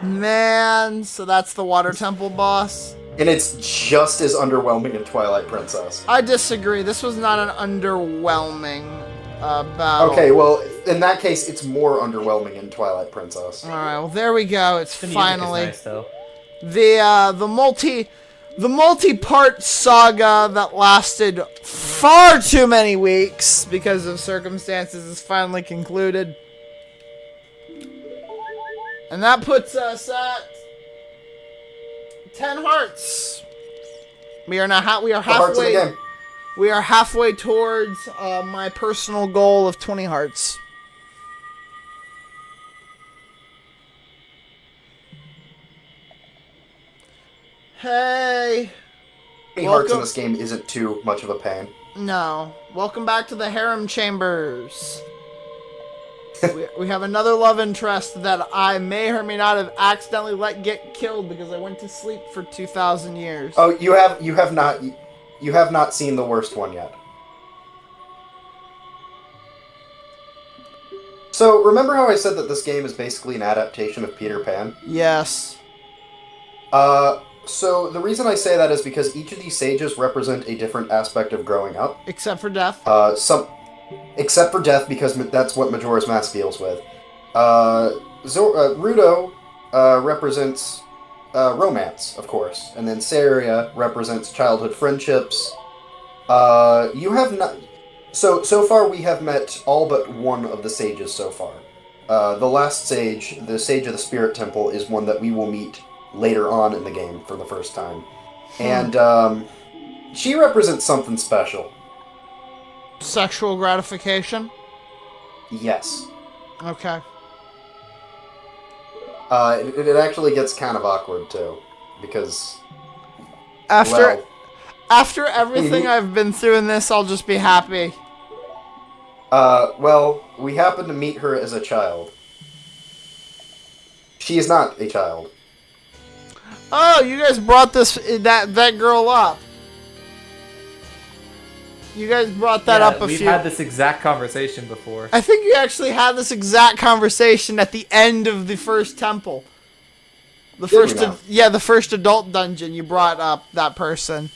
Man, so that's the Water Temple boss? And it's just as underwhelming in Twilight Princess. I disagree. This was not an underwhelming battle. Okay, well, in that case, it's more underwhelming in Twilight Princess. Alright, well there we go. It's The music finally is nice, though. the multi-part saga that lasted far too many weeks because of circumstances is finally concluded. And that puts us at 10 hearts. We are The hearts of the game. We are halfway towards my personal goal of 20 hearts. Hey. 20 hearts in Welcome- this game isn't too much of a pain. No. Welcome back to the Harem Chambers. we have another love interest that I may or may not have accidentally let get killed because I went to sleep for 2,000 years. Oh, you have not seen the worst one yet. So, remember how I said that this game is basically an adaptation of Peter Pan? Yes. So the reason I say that is because each of these sages represent a different aspect of growing up. Except for death. Except for death, because that's what Majora's Mask deals with. Rudo represents romance, of course, and then Saria represents childhood friendships. You have not. So far we have met all but one of the sages so far. The last sage, the Sage of the Spirit Temple, is one that we will meet later on in the game for the first time. And she represents something special. Sexual gratification? Yes. Okay. It actually gets kind of awkward, too. Because, After well, after everything I've been through in this, I'll just be happy. well, we happen to meet her as a child. She is not a child. Oh, you guys brought that girl up. You guys brought that up a we've few. had this exact conversation before. I think you actually had this exact conversation at the end of the first temple. The Did we first, now? the first adult dungeon. You brought up that person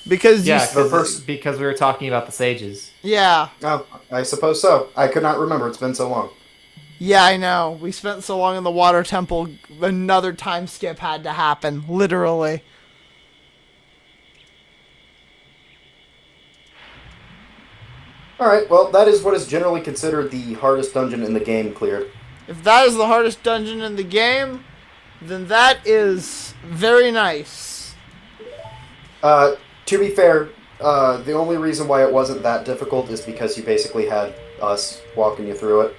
because Yeah, you, because we were talking about the sages. yeah, Oh, I suppose so. I could not remember. It's been so long. yeah. I know. We spent so long in the water temple. Another time skip had to happen, literally. Alright, well, that is what is generally considered the hardest dungeon in the game cleared. If that is the hardest dungeon in the game, then that is very nice. To be fair, the only reason why it wasn't that difficult is because you basically had us walking you through it.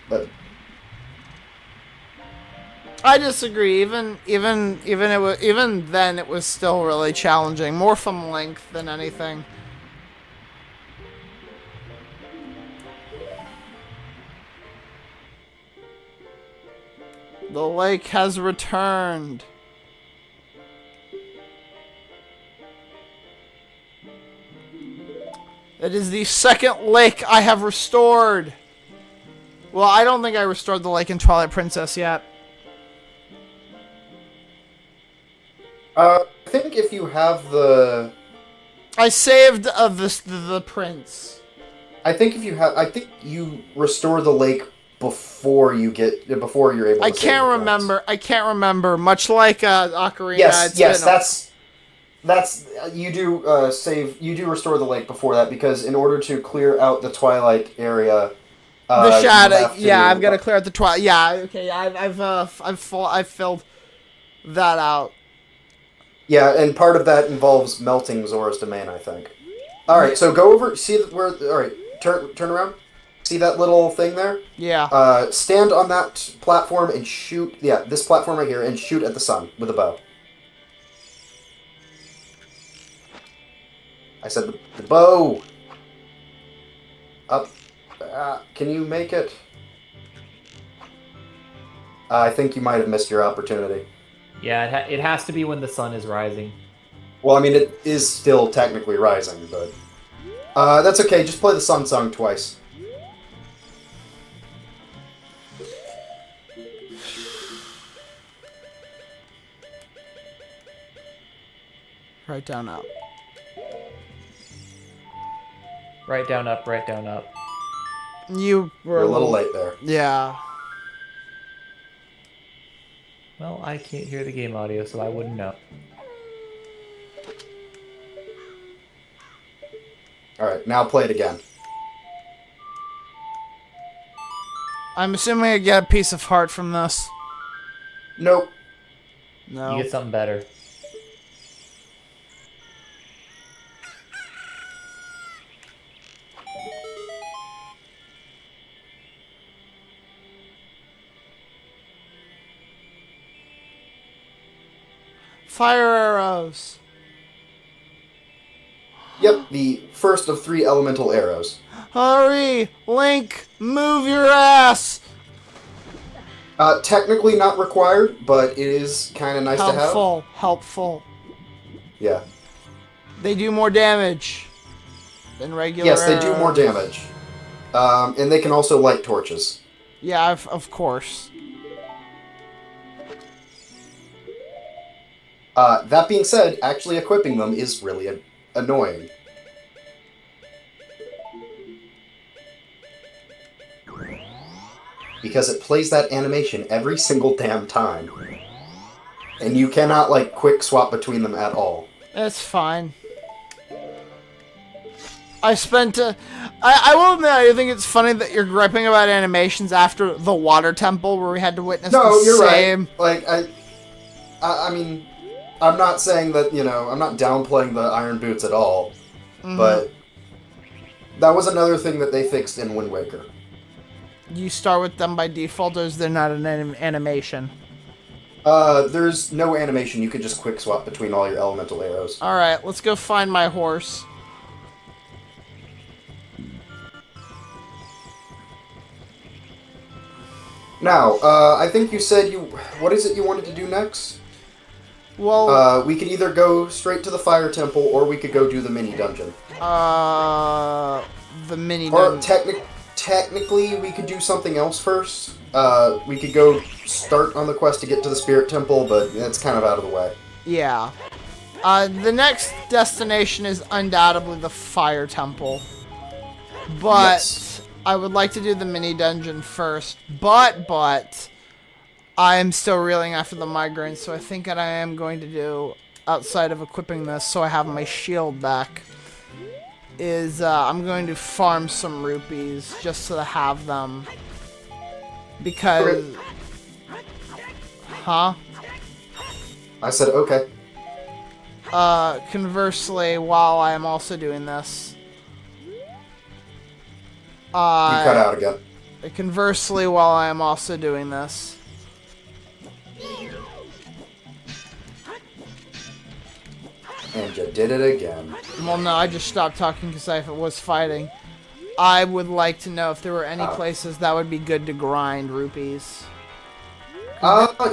But I disagree. Even then, it was still really challenging. More from length than anything. The lake has returned. It is the second lake I have restored. Well, I don't think I restored the lake in Twilight Princess yet. I think if you have the... I saved the prince. I think you restore the lake before you're able to I save can't the prince. remember. I can't remember. Much like Ocarina. Yes, it's been- that's you do save. You do restore the lake before that because in order to clear out the Twilight area, the you shadow. have to- Yeah, I've got to clear out the Twilight. Yeah, okay. I've filled that out. Yeah, and part of that involves melting Zora's domain, I think. All right, so go over. See where? All right, turn around. See that little thing there? Yeah. Stand on that platform and shoot. Yeah, this platform right here, and shoot at the sun with a bow. I said the bow. Up. Can you make it? I think you might have missed your opportunity. Yeah, it has to be when the sun is rising. Well, I mean, it is still technically rising, but that's okay. Just play the Sun Song twice. Right down up. Right down, up, right down, up. You were You're a little late there. Yeah. Well, I can't hear the game audio, so I wouldn't know. Alright, now play it again. I'm assuming I get a piece of heart from this. Nope. No. You get something better. Fire arrows. Yep, the first of 3 elemental arrows. Hurry! Link, move your ass! Technically not required, but it is kind of nice to have. Helpful. Helpful. Yeah. They do more damage than regular Yes, they do more arrows. damage. And they can also light torches. Yeah, of course. That being said, actually equipping them is really annoying. Because it plays that animation every single damn time. And you cannot, like, quick swap between them at all. It's fine. I spent. I will admit, I think it's funny that you're griping about animations after the water temple, where we had to witness No, the you're same. right. Like, I mean, I'm not saying that, you know, I'm not downplaying the Iron Boots at all. But that was another thing that they fixed in Wind Waker. You start with them by default, or is there not an animation? There's no animation. You could just quick swap between all your elemental arrows. Alright, let's go find my horse. Now, I think you said you... What is it you wanted to do next? Well, We could either go straight to the Fire Temple, or we could go do the mini dungeon. the mini Or dungeon. technically, we could do something else first. We could go start on the quest to get to the Spirit Temple, but that's kind of out of the way. Yeah. The next destination is undoubtedly the Fire Temple. But Yes. I would like to do the mini dungeon first. But I am still reeling after the migraine, so I think that I am going to do, outside of equipping this so I have my shield back, is I'm going to farm some rupees just to have them. Because... Huh? I said, okay. Conversely, while I am also doing this... You cut out again. Conversely, while I am also doing this... And you did it again. Well, no, I just stopped talking because I was fighting. I would like to know if there were any places that would be good to grind rupees.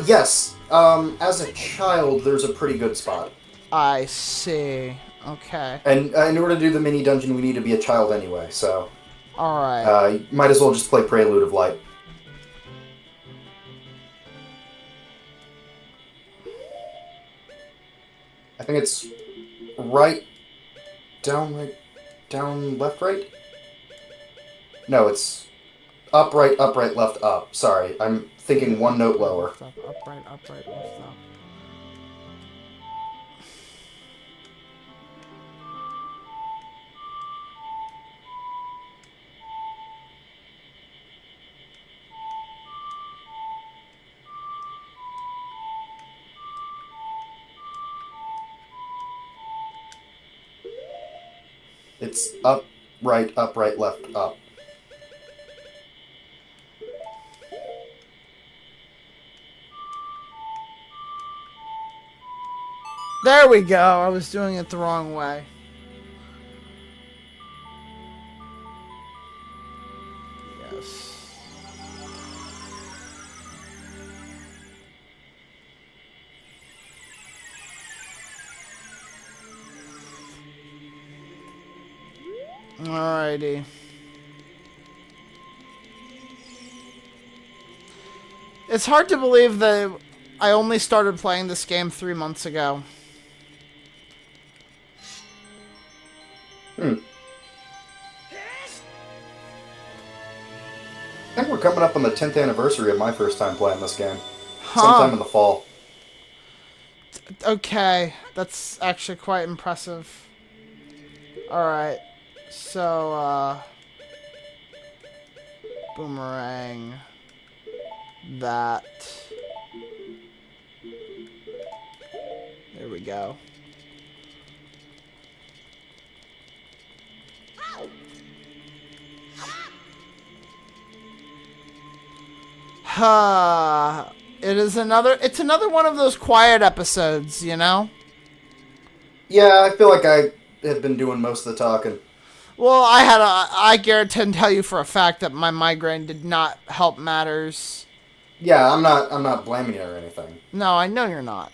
Yes. As a child, there's a pretty good spot. I see. Okay. And in order to do the mini dungeon, we need to be a child anyway, so... Alright. you might as well just play Prelude of Light. I think it's right, down, left, right? No, it's up, right, left, up. Sorry, I'm thinking one note lower. Left up, upright, left up. It's up, right, left, up. There we go. I was doing it the wrong way. Yes. Alrighty. It's hard to believe that I only started playing this game 3 months ago. I think we're coming up on the 10th anniversary of my first time playing this game. Sometime in the fall. Okay, that's actually quite impressive. Alright, so, boomerang. That. There we go. It's another one of those quiet episodes, you know? Yeah, I feel like I have been doing most of the talking. Well, I guarantee and tell you for a fact that my migraine did not help matters. Yeah, I'm not blaming you or anything. No, I know you're not.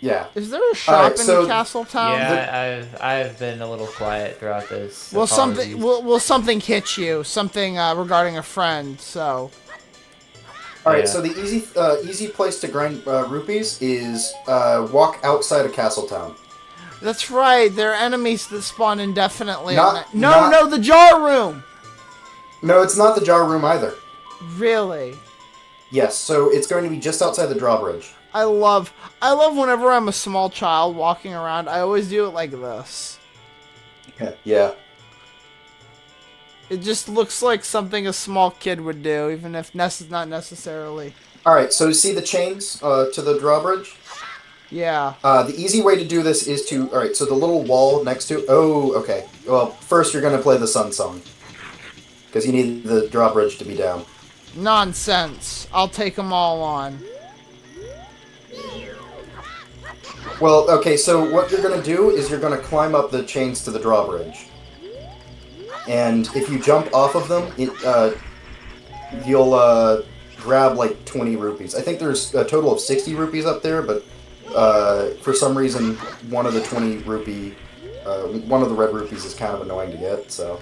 Yeah. Is there a shop Alright, so in Castletown? Yeah, I've been a little quiet throughout this. Will Apologies. something hit you? Something regarding a friend, so... Alright, Yeah. so the easy place to grind rupees is walk outside of Castletown. That's right, there are enemies that spawn indefinitely. Not- No, the jar room! No, it's not the jar room either. Really? Yes, so it's going to be just outside the drawbridge. I love whenever I'm a small child walking around, I always do it like this. Yeah. It just looks like something a small kid would do, even if not necessarily. Alright, so see the chains to the drawbridge? Yeah. The easy way to do this is to... Alright, so the little wall next to... Oh, okay. Well, first you're going to play the Sun Song. Because you need the drawbridge to be down. Nonsense. I'll take them all on. Well, okay, so what you're going to do is you're going to climb up the chains to the drawbridge. And if you jump off of them, you'll grab like 20 rupees. I think there's a total of 60 rupees up there, but for some reason, one of the 20 rupee, one of the red rupees is kind of annoying to get, so...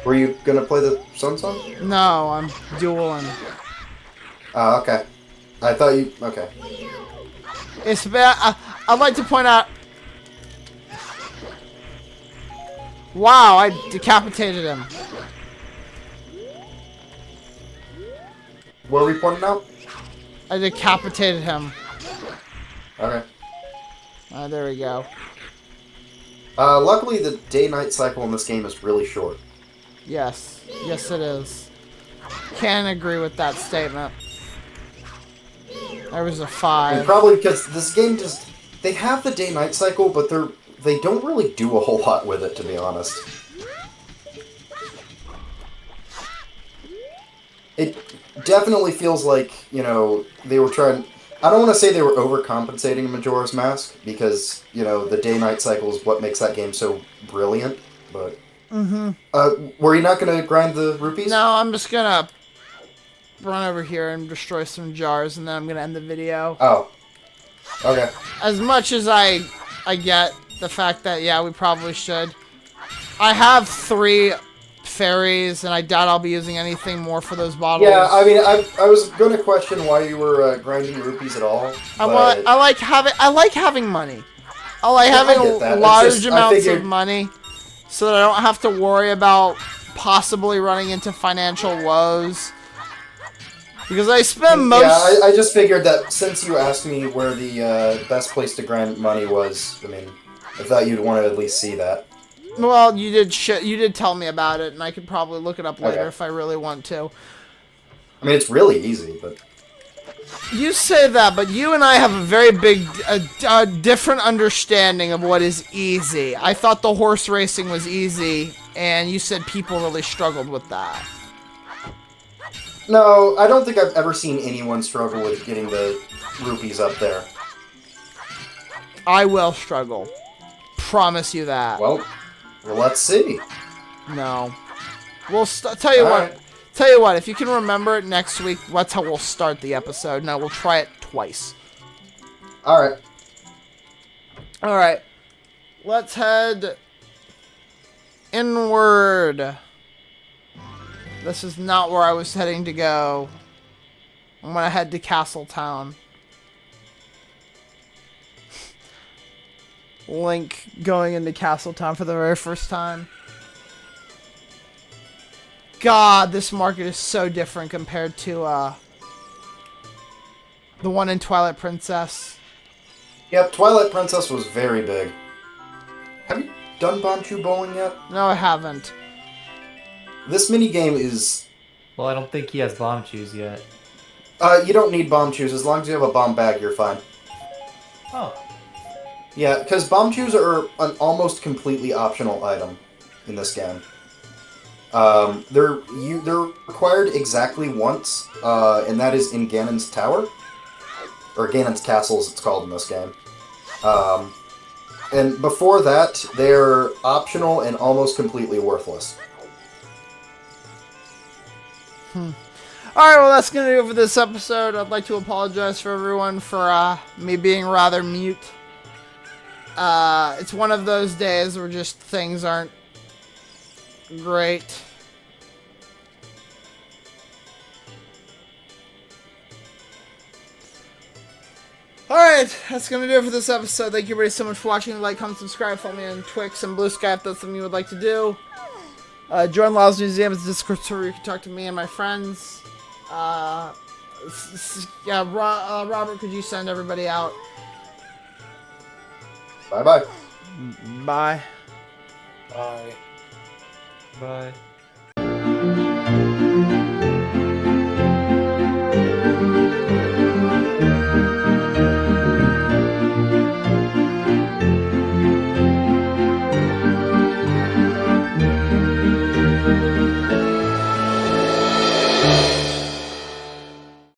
Were you gonna play the Sun Song? No, I'm dueling. Oh, okay. I thought you... Okay. It's bad. I'd like to point out... Wow, I decapitated him. What are we pointing out? I decapitated him. Okay. There we go. Luckily, the day-night cycle in this game is really short. Yes. Yes, it is. Can't agree with that statement. There was a 5. And probably because this game just... They have the day-night cycle, but they don't really do a whole lot with it, to be honest. It definitely feels like, you know, they were trying... I don't want to say they were overcompensating in Majora's Mask, because, you know, the day-night cycle is what makes that game so brilliant, but... were you not going to grind the rupees? No, I'm just gonna run over here and destroy some jars, and then I'm gonna end the video. Oh. Okay. As much as I get the fact that, yeah, we probably should. I have 3 fairies, and I doubt I'll be using anything more for those bottles. Yeah, I mean, I was going to question why you were grinding rupees at all. I like having money. I like Yeah, I having get that. It's large just, I amounts figured- of money, so that I don't have to worry about possibly running into financial woes. Because I spend most... Yeah, I just figured that since you asked me where the best place to grind money was, I mean, I thought you'd want to at least see that. Well, you did tell me about it, and I could probably look it up later Okay. if I really want to. I mean, it's really easy, but... You say that, but you and I have a very big, different understanding of what is easy. I thought the horse racing was easy, and you said people really struggled with that. No, I don't think I've ever seen anyone struggle with getting the rupees up there. I will struggle. Promise you that. Well, let's see. No. We'll tell you what. Alright. Tell you what. If you can remember it next week, that's how we'll start the episode. Now we'll try it twice. All right. All right. Let's head inward. This is not where I was heading to go. I'm gonna head to Castletown. Link going into Castletown for the very first time. God, this market is so different compared to the one in Twilight Princess. Yep, Twilight Princess was very big. Have you done Bombchu Bowling yet? No, I haven't. This minigame is... Well, I don't think he has bomb shoes yet. you don't need bomb shoes. As long as you have a bomb bag, you're fine. Oh. Yeah, because bomb shoes are an almost completely optional item in this game. They're required exactly once, and that is in Ganon's Tower. Or Ganon's Castle, as it's called in this game. And before that, they're optional and almost completely worthless. Alright, well that's going to do it for this episode. I'd like to apologize for everyone for me being rather mute. It's one of those days where just things aren't great. Alright, that's going to do it for this episode. Thank you everybody so much for watching. Like, comment, subscribe, follow me on Twix and Blue Sky if that's something you would like to do. Join Laws Museum's Discord server. You can talk to me and my friends. Robert, could you send everybody out? Bye-bye. Bye. Bye. Bye.